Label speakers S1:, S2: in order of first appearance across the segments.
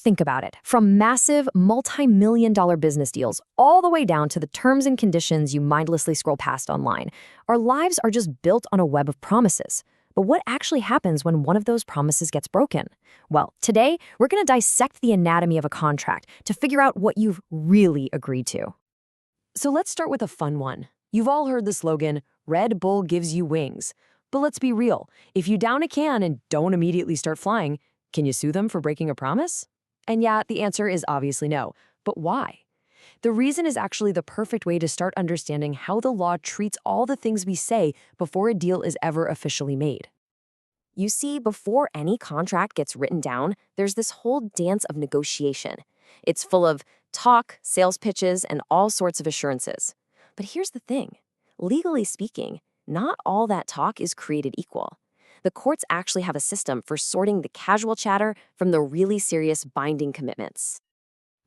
S1: Think about it. From massive, multi-million-dollar business deals all the way down to the terms and conditions you mindlessly scroll past online, our lives are just built on a web of promises. But what actually happens when one of those promises gets broken? Well, today, we're going to dissect the anatomy of a contract to figure out what you've really agreed to. So let's start with a fun one. You've all heard the slogan, Red Bull gives you wings. But let's be real. If you down a can and don't immediately start flying, can you sue them for breaking a promise? And yeah, the answer is obviously no. But why? The reason is actually the perfect way to start understanding how the law treats all the things we say before a deal is ever officially made. You see, before any contract gets written down, there's this whole dance of negotiation. It's full of talk, sales pitches, and all sorts of assurances. But here's the thing. Legally speaking, not all that talk is created equal. The courts actually have a system for sorting the casual chatter from the really serious binding commitments.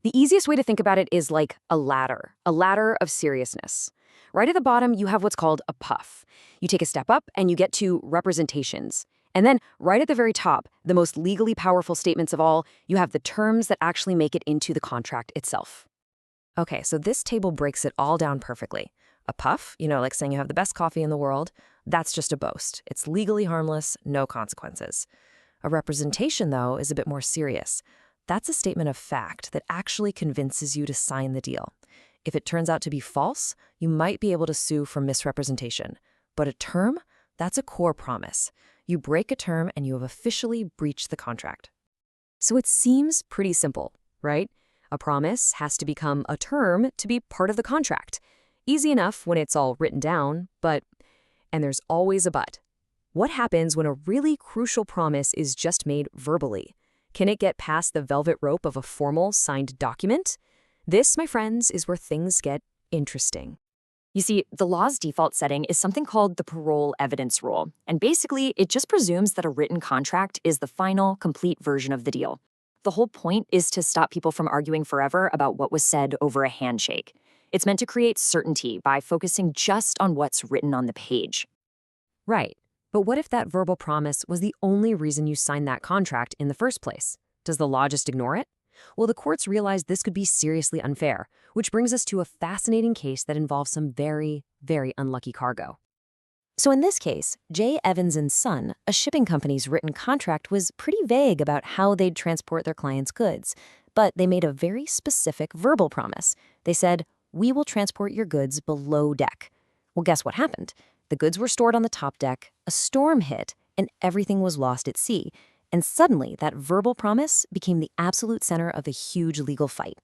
S1: The easiest way to think about it is like a ladder of seriousness. Right at the bottom, you have what's called a puff. You take a step up and you get to representations. And then right at the very top, the most legally powerful statements of all, you have the terms that actually make it into the contract itself. Okay, so this table breaks it all down perfectly. A puff, like saying you have the best coffee in the world, that's just a boast. It's legally harmless, no consequences. A representation, though, is a bit more serious. That's a statement of fact that actually convinces you to sign the deal. If it turns out to be false, you might be able to sue for misrepresentation. But a term, that's a core promise. You break a term and you have officially breached the contract. So it seems pretty simple, right? A promise has to become a term to be part of the contract. Easy enough when it's all written down, and there's always a but. What happens when a really crucial promise is just made verbally? Can it get past the velvet rope of a formal, signed document? This, my friends, is where things get interesting. You see, the law's default setting is something called the parole evidence rule, and basically, it just presumes that a written contract is the final, complete version of the deal. The whole point is to stop people from arguing forever about what was said over a handshake. It's meant to create certainty by focusing just on what's written on the page. Right. But what if that verbal promise was the only reason you signed that contract in the first place? Does the law just ignore it? Well, the courts realized this could be seriously unfair, which brings us to a fascinating case that involves some very, very unlucky cargo. So in this case, J. Evans & Son, a shipping company's written contract was pretty vague about how they'd transport their clients' goods, but they made a very specific verbal promise. They said, "We will transport your goods below deck." Well, guess what happened? The goods were stored on the top deck, a storm hit, and everything was lost at sea. And suddenly, that verbal promise became the absolute center of a huge legal fight.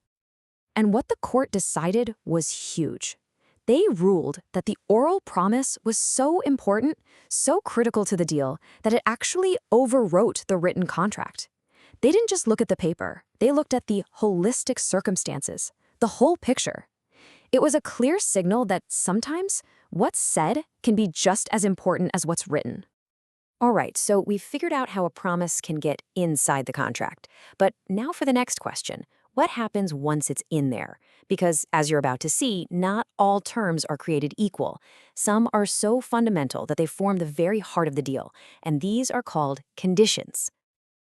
S1: And what the court decided was huge. They ruled that the oral promise was so important, so critical to the deal, that it actually overwrote the written contract. They didn't just look at the paper. They looked at the holistic circumstances, the whole picture. It was a clear signal that sometimes what's said can be just as important as what's written. All right, so we've figured out how a promise can get inside the contract. But now for the next question. What happens once it's in there? Because as you're about to see, not all terms are created equal. Some are so fundamental that they form the very heart of the deal, and these are called conditions.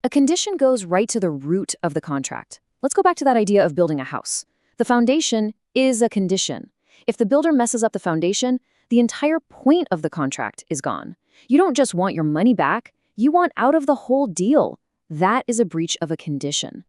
S1: A condition goes right to the root of the contract. Let's go back to that idea of building a house. The foundation is a condition. If the builder messes up the foundation, the entire point of the contract is gone. You don't just want your money back, you want out of the whole deal. That is a breach of a condition.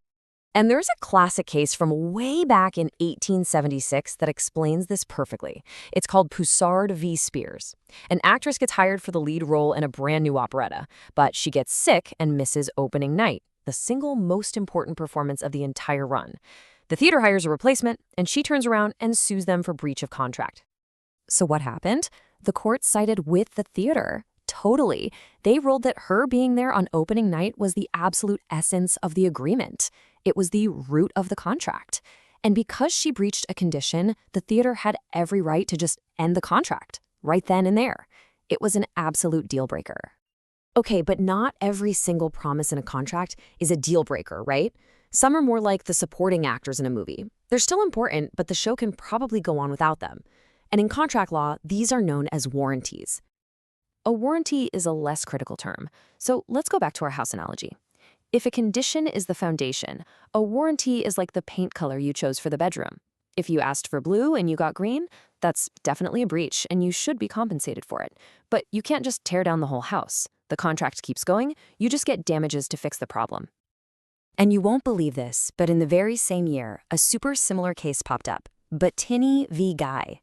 S1: And there's a classic case from way back in 1876 that explains this perfectly. It's called Poussard v. Spears. An actress gets hired for the lead role in a brand new operetta, but she gets sick and misses opening night, the single most important performance of the entire run. The theater hires a replacement, and she turns around and sues them for breach of contract. So what happened? The court sided with the theater. Totally. They ruled that her being there on opening night was the absolute essence of the agreement. It was the root of the contract. And because she breached a condition, the theater had every right to just end the contract, right then and there. It was an absolute deal breaker. Okay, but not every single promise in a contract is a deal breaker, right? Some are more like the supporting actors in a movie. They're still important, but the show can probably go on without them. And in contract law, these are known as warranties. A warranty is a less critical term. So let's go back to our house analogy. If a condition is the foundation, a warranty is like the paint color you chose for the bedroom. If you asked for blue and you got green, that's definitely a breach and you should be compensated for it. But you can't just tear down the whole house. The contract keeps going, you just get damages to fix the problem. And you won't believe this, but in the very same year, a super similar case popped up. Bettini v. Guy.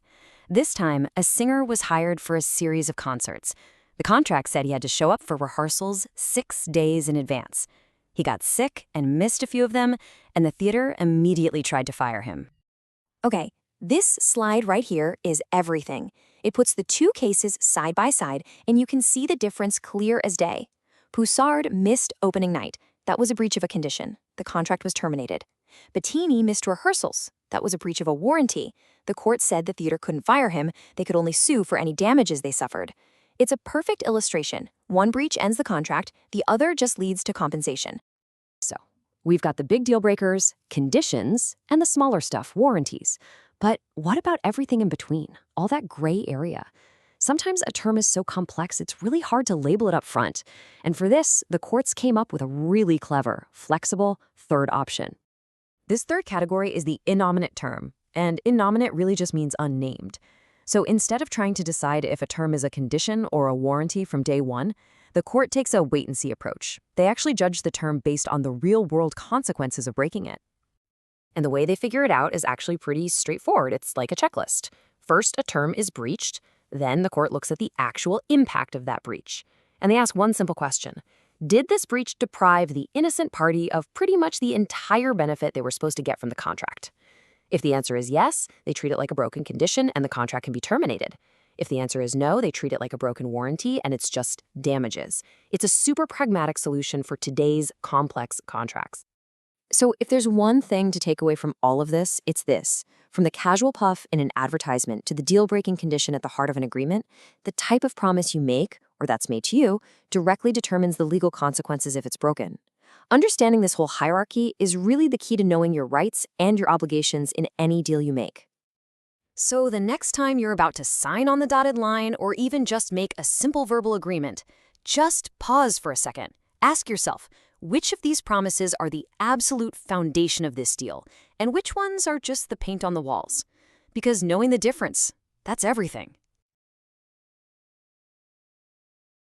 S1: This time, a singer was hired for a series of concerts. The contract said he had to show up for rehearsals 6 days in advance. He got sick and missed a few of them, and the theater immediately tried to fire him.
S2: Okay, this slide right here is everything. It puts the two cases side by side, and you can see the difference clear as day. Poussard missed opening night. That was a breach of a condition. The contract was terminated. Bettini missed rehearsals. That was a breach of a warranty. The court said the theater couldn't fire him. They could only sue for any damages they suffered. It's a perfect illustration. One breach ends the contract, the other just leads to compensation.
S1: So, we've got the big deal breakers, conditions, and the smaller stuff, warranties. But what about everything in between? All that gray area? Sometimes a term is so complex, it's really hard to label it up front. And for this, the courts came up with a really clever, flexible third option. This third category is the innominate term, and innominate really just means unnamed. So instead of trying to decide if a term is a condition or a warranty from day one, the court takes a wait-and-see approach. They actually judge the term based on the real-world consequences of breaking it. And the way they figure it out is actually pretty straightforward. It's like a checklist. First, a term is breached. Then the court looks at the actual impact of that breach. And they ask one simple question. Did this breach deprive the innocent party of pretty much the entire benefit they were supposed to get from the contract? If the answer is yes, they treat it like a broken condition and the contract can be terminated. If the answer is no, they treat it like a broken warranty and it's just damages. It's a super pragmatic solution for today's complex contracts. So if there's one thing to take away from all of this, it's this. From the casual puff in an advertisement to the deal-breaking condition at the heart of an agreement, the type of promise you make, or that's made to you, directly determines the legal consequences if it's broken. Understanding this whole hierarchy is really the key to knowing your rights and your obligations in any deal you make. So the next time you're about to sign on the dotted line or even just make a simple verbal agreement, just pause for a second. Ask yourself, which of these promises are the absolute foundation of this deal, and which ones are just the paint on the walls? Because knowing the difference, that's everything.